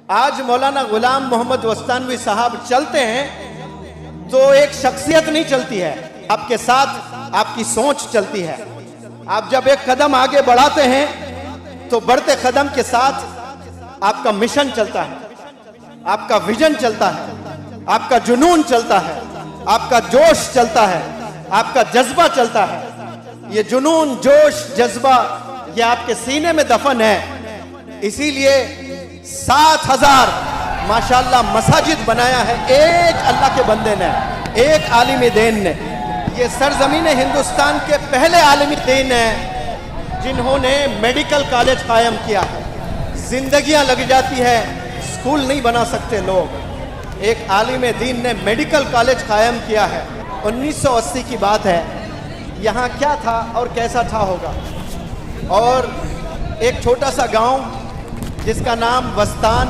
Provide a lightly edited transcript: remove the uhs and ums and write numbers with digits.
آج مولانا غلام محمد وستانوی صاحب چلتے ہیں تو ایک شخصیت نہیں چلتی ہے، آپ کے ساتھ آپ کی سوچ چلتی ہے۔ آپ جب ایک قدم آگے بڑھاتے ہیں تو بڑھتے قدم کے ساتھ آپ کا مشن چلتا ہے، آپ کا ویژن چلتا ہے، آپ کا جنون چلتا ہے، آپ کا جوش چلتا ہے، آپ کا جذبہ چلتا ہے۔ یہ جنون، جوش، جذبہ یہ آپ کے سینے میں دفن ہے، اسی لیے 7,000 ماشاءاللہ مساجد بنایا ہے ایک اللہ کے بندے نے، ایک عالم دین نے۔ یہ سرزمین ہندوستان کے پہلے عالم دین ہیں جنہوں نے میڈیکل کالج قائم کیا ہے۔ زندگیاں لگ جاتی ہے، سکول نہیں بنا سکتے لوگ، ایک عالم دین نے میڈیکل کالج قائم کیا ہے۔ 1980 کی بات ہے، یہاں کیا تھا اور کیسا تھا ہوگا، اور ایک چھوٹا سا گاؤں جس کا نام وستان